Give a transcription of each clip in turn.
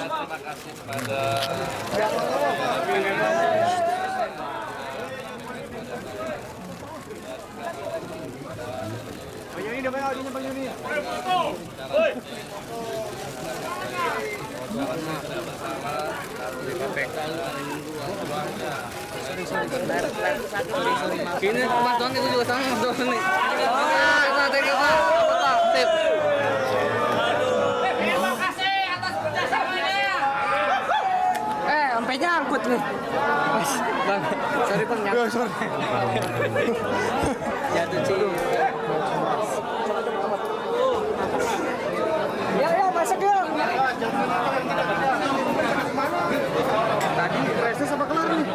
terima kasih kepada Ini bantuan itu juga sama bantuan nih. Thank you Pak. Sip. Terima kasih atas kerjasamanya. Sampai nyangkut nih. Bang, sorry Bang nyangkut. Sorry. Jatuh Ci. Ya masuk yuk. Tadi reses apa kelar nih?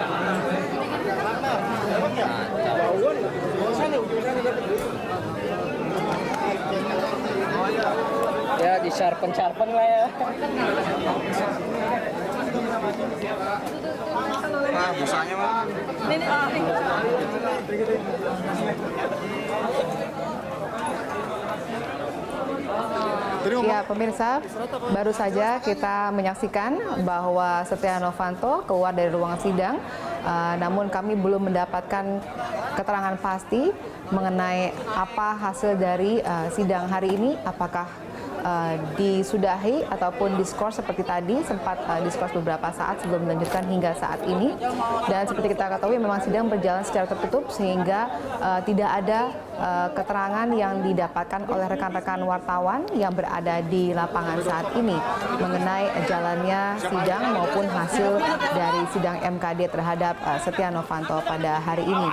Ya di sharpen lah ya. Nah, busanya mah. Ya pemirsa, baru saja kita menyaksikan bahwa Setia Novanto keluar dari ruang sidang, namun kami belum mendapatkan keterangan pasti mengenai apa hasil dari sidang hari ini, apakah disudahi ataupun diskors seperti tadi, sempat diskors beberapa saat sebelum dilanjutkan hingga saat ini. Dan seperti kita ketahui memang sidang berjalan secara tertutup sehingga tidak ada keterangan yang didapatkan oleh rekan-rekan wartawan yang berada di lapangan saat ini mengenai jalannya sidang maupun hasil dari sidang MKD terhadap Setia Novanto pada hari ini.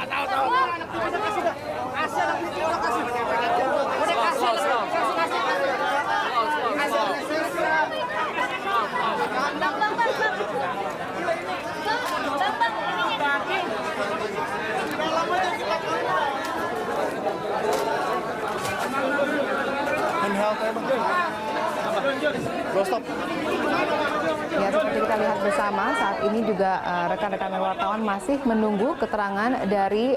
Ya, seperti kita lihat bersama saat ini juga rekan-rekan wartawan masih menunggu keterangan dari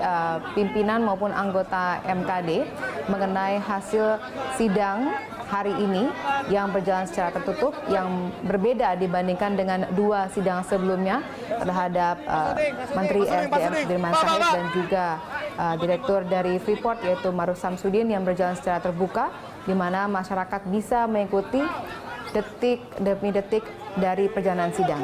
pimpinan maupun anggota MKD mengenai hasil sidang hari ini yang berjalan secara tertutup, yang berbeda dibandingkan dengan dua sidang sebelumnya terhadap Menteri SDM Sudirman Said dan juga Direktur dari Freeport yaitu Maruf Samsudin yang berjalan secara terbuka, di mana masyarakat bisa mengikuti detik demi detik dari perjalanan sidang.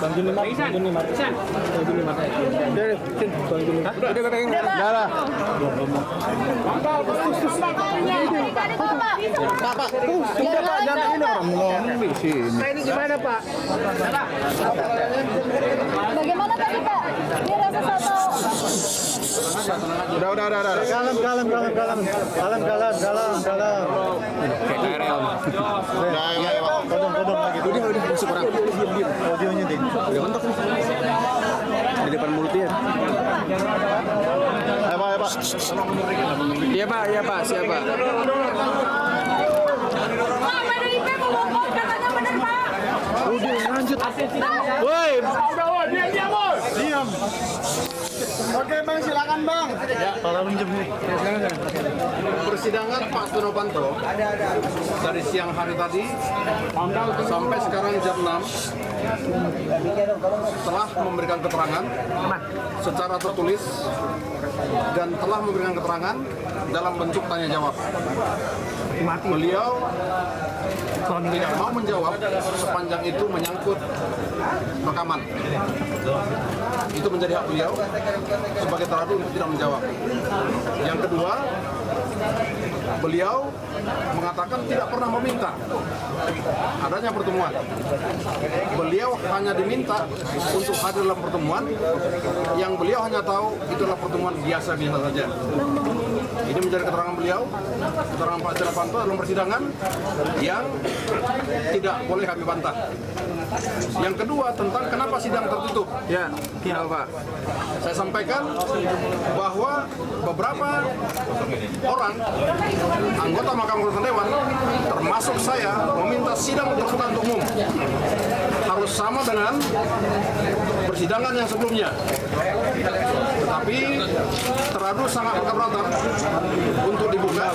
Bang Juni Mar, Bang Juni Mar. Bang Juni Mar. Udah, Bang Juni. Udah pegang. Udah lah. Pak, sudah Pak, jangan ini orang ngomong di sini. Nah, ini gimana Pak? Bagaimana tadi Pak? Ini rasa soto. Udah. Kalem. Kayak KRL. Ya. Kodong lagi. Udah masuk orang. Audionya ding. Udah mentok nih. Di depan mulutnya. Ayo Pak. Iya Pak, siapa? Pak, PDIP membongkar katanya benar Pak. Udah lanjut. Woi. Diam. Oke Bang, silakan Bang. Ya, kalau minjem nih. Persidangan Pak Setia Novanto dari siang hari tadi sampai sekarang jam 6 telah memberikan keterangan secara tertulis dan telah memberikan keterangan dalam bentuk tanya jawab. Beliau tidak mau menjawab sepanjang itu menyangkut rekaman. Itu menjadi hak beliau sebagai teradu untuk tidak menjawab. Yang kedua, beliau mengatakan tidak pernah meminta adanya pertemuan. Beliau hanya diminta untuk hadir dalam pertemuan yang beliau hanya tahu itulah pertemuan biasa-biasa saja. Ini menjadi keterangan beliau, keterangan Pak Setia Novanto dalam persidangan yang tidak boleh kami bantah. Yang kedua tentang kenapa sidang tertutup. Ya, Pak. Saya sampaikan bahwa beberapa orang anggota Mahkamah Kehormatan Dewan, termasuk saya, meminta sidang terbuka untuk umum harus sama dengan persidangan yang sebelumnya. Tetapi teradu sangat berkeberatan untuk dibuka.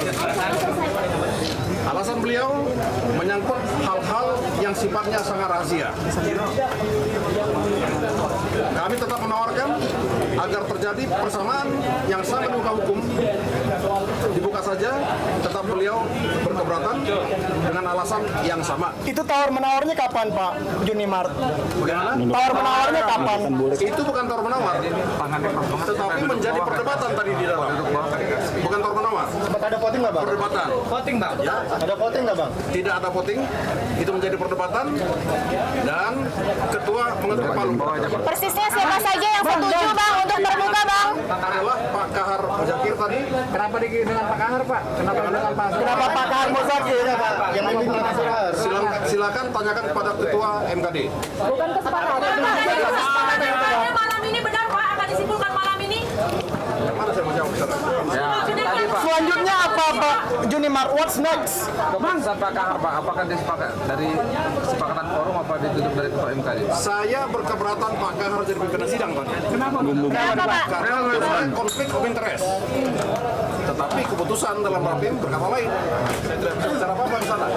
Alasan beliau menyangkut hal-hal yang sifatnya sangat rahasia. Kami tetap menawarkan agar terjadi persamaan yang sama dengan hukum, dibuka saja, tetap beliau berkeberatan dengan alasan yang sama. Itu tawar-menawarnya kapan, Pak Junimart? Bagaimana? Tawar-menawarnya kapan? Itu bukan tawar-menawar, tetapi menjadi perdebatan tadi di dalam. Bukan tawar-menawar, Sempat ada voting nggak, Bang? perdebatan. Voting, Bang. Ya, Ada voting nggak, Bang? tidak ada voting, itu menjadi perdebatan dan ketua mengetuk palu. Persisnya siapa saja yang setuju Bang untuk terbuka Bang? Adalah Pak Kahar Muzakir tadi. Kenapa dengan Pak Kahar, Pak? Kenapa dengan Pak? Kenapa Pak Kahar Muzakir? Yang ini Silakan tanyakan kepada ketua MKD. Bukan kesepakatan. Kesepakatannya malam ini benar Pak akan disimpulkan malam ini. Yang mana saya mau jawab sekarang? Selanjutnya apa, Pak Junimart? What's next? Keputusan Pak Kahar, Pak, apakah disepakati dari kesepakatan forum apa ditutup dari ketua MKD? Saya berkeberatan Pak Kahar jadi pimpinan sidang, Pak. Kenapa Pak? Karena ada konflik of interest. Tetapi keputusan dalam rapim berkata lain. Saya tidak bisa bicara apa-apa di sana.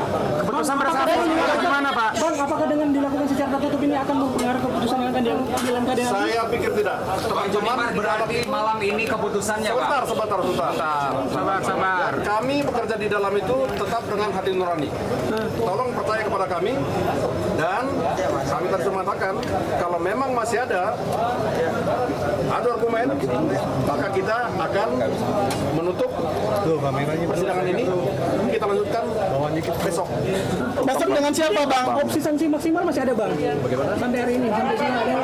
Keputusan bersama gimana, Pak? Bang, apakah dengan dilakukan secara tertutup ini akan mempengaruhi keputusan yang akan diambil MKD? Saya pikir tidak. Teman-teman Berarti malam ini keputusannya, Pak. Sabar. Kami bekerja di dalam itu tetap dengan hati nurani. Tolong percaya kepada kami dan kami tadi sudah mengatakan kalau memang masih ada argumen, maka kita akan menutup persidangan ini. Kita lanjutkan besok. Besok dengan siapa, Bang? Opsi sanksi maksimal masih ada Bang? Bagaimana? Sampai hari ini, sampai siang ada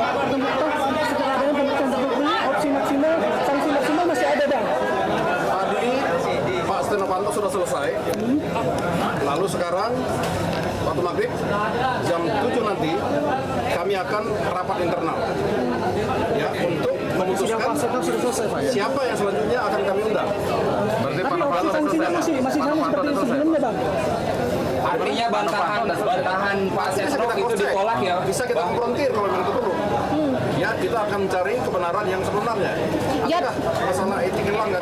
setelah adanya pemeriksaan tertutup, opsi maksimal, sanksi maksimal masih ada Bang? Tadi Pak Setia Novanto sudah selesai. Lalu sekarang waktu maghrib jam 7 nanti kami akan rapat internal ya untuk memutuskan siapa yang selanjutnya akan kami undang. Tapi opsi sanksinya masih sama seperti sebelumnya Bang? Artinya bantahan Pak Setnov itu ditolak ya? Bisa kita konfrontir kalau memang itu perlu. Ya, kita akan mencari kebenaran yang sebenarnya. Apakah masalah etik langgar?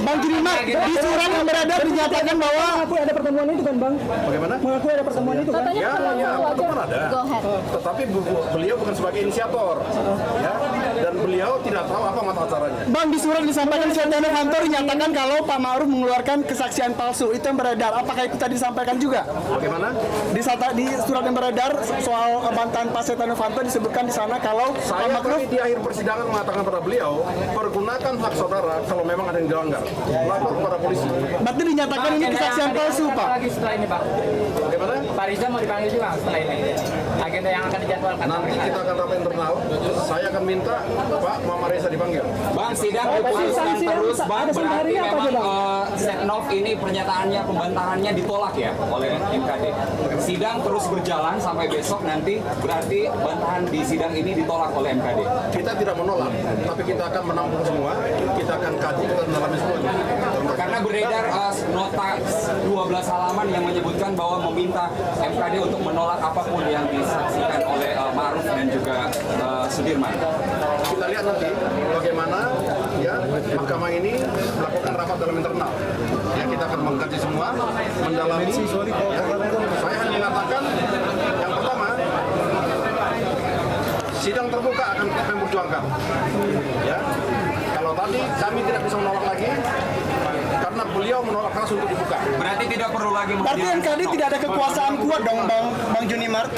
Bang Junimart, di surat yang beredar dinyatakan bahwa Mengakui ada pertemuan itu kan Bang? Bagaimana? Mengakui ada pertemuan itu kan? Katanya Pertemuan ada. Go ahead. Tetapi beliau bukan sebagai inisiator. Ya, dan beliau tidak tahu apa mata acaranya. Bang, di surat disampaikan Setia Novanto dinyatakan kalau Pak Ma'ruf mengeluarkan kesaksian palsu. Itu yang beredar. Apakah itu tadi disampaikan juga? Bagaimana? Di surat yang beredar soal bantahan Pak Setia Novanto disebutkan di sana kalau Pak Saya Ma'ruf tadi di akhir persidangan mengatakan kepada beliau, pergunakan hak saudara kalau memang ada yang dilanggar. Lapor kepada polisi. berarti dinyatakan ini kesaksian palsu, Pak. Lagi setelah ini Pak. Bagaimana? Pak Riza mau dipanggil juga setelah ini. Agenda yang akan dijadwalkan. Nanti kita akan rapat internal. Saya akan minta Pak Muhammad Reza dipanggil. Bang, sidang diteruskan terus, Bang. Ada Berarti harinya apa aja, memang Setnov ini pernyataannya, pembantahannya ditolak ya oleh MKD. Sidang terus berjalan sampai besok nanti, berarti bantahan di sidang ini ditolak oleh MKD. Kita tidak menolak, tapi kita akan menampung semua. Kita akan kaji, kita mendalami semuanya. Karena beredar nota 12 halaman yang menyebutkan bahwa meminta MKD untuk menolak apapun yang disaksikan oleh Ma'ruf dan juga Sudirman. Kita lihat nanti bagaimana ya mahkamah ini melakukan rapat dalam internal. Ya, kita akan mengkaji semua, mendalami. Ya, saya hanya mengatakan yang pertama, sidang terbuka akan kami perjuangkan. Ya, kalau tadi kami tidak bisa menolak lagi karena beliau menolak keras untuk dibuka. Berarti tidak perlu lagi Berarti MKD tidak ada kekuasaan kuat dong, Bang Junimart,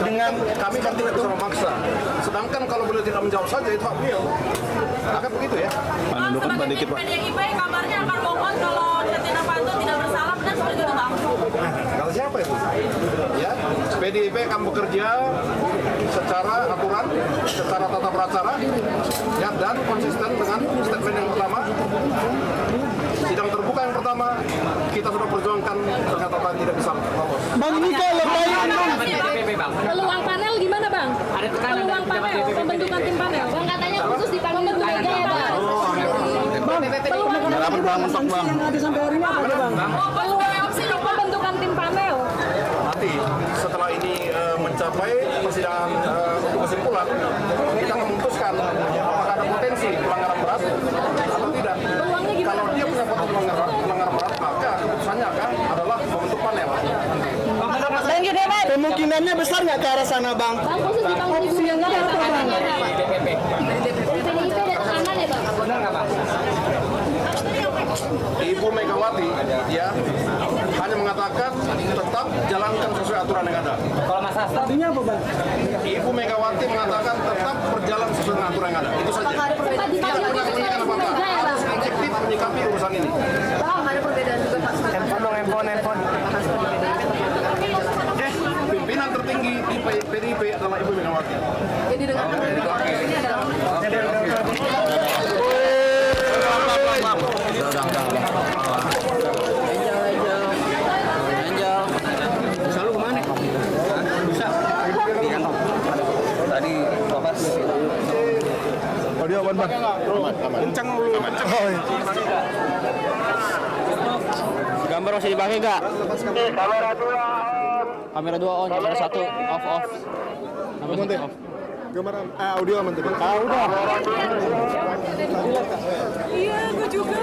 dengan Kami kan tidak bisa memaksa. Sedangkan kalau beliau tidak menjawab saja itu hak beliau. Akan begitu ya. Bang, sebagai tim PDIP kabarnya akan mohon kalau Setia Novanto tidak bersalah, benar seperti itu Bang? Kalau siapa itu? Ya, PDIP akan bekerja secara aturan, secara tata beracara, ya, dan konsisten dengan statement yang pertama. Sidang terbuka yang pertama lama kita sudah perjuangkan, ternyata tidak bisa lolos. Bang, ini kalau Peluang panel gimana bang? Ada tekanan dari Peluang panel, pembentukan tim panel. Bang katanya khusus dipanggil dulu aja ya bang. Dapat bang, mentok bang. Yang ada sampai hari ini apa aja bang? Peluang opsi pembentukan tim panel. Nanti setelah ini mencapai persidangan untuk kesimpulan, kita memutuskan apakah ada potensi pelanggaran berat atau tidak. Kalau dia punya potensi pelanggaran berat, maka keputusannya adalah membentuk panel. kemungkinannya besar nggak ke arah sana, Bang? Bang khusus dipanggil Opsi yang ada apa bang? DPP. PDIP ada tekanan ya bang? Benar nggak bang? Ibu Megawati ya hanya mengatakan tetap jalankan sesuai aturan yang ada. Kalau Mas Hasto, Artinya apa bang? Ibu Megawati mengatakan tetap berjalan sesuai dengan aturan yang ada. Itu saja. Tetap Tidak dipanggil punya khusus kepentingan oleh apa-apa. Ibu Mega ya bang? Harus objektif menyikapi urusan ini. Bang ada perbedaan juga pak. handphone. Pimpinan tertinggi di PDIP adalah Ibu Megawati. Jadi dengan ini adalah Audio aman bang. Aman. Kencang lu. Oh, iya. Gambar masih dipakai nggak? Kamera 2 on, kamera 1 off. Aman deh. Gambar audio aman tuh. Ah, udah. Iya, gue juga.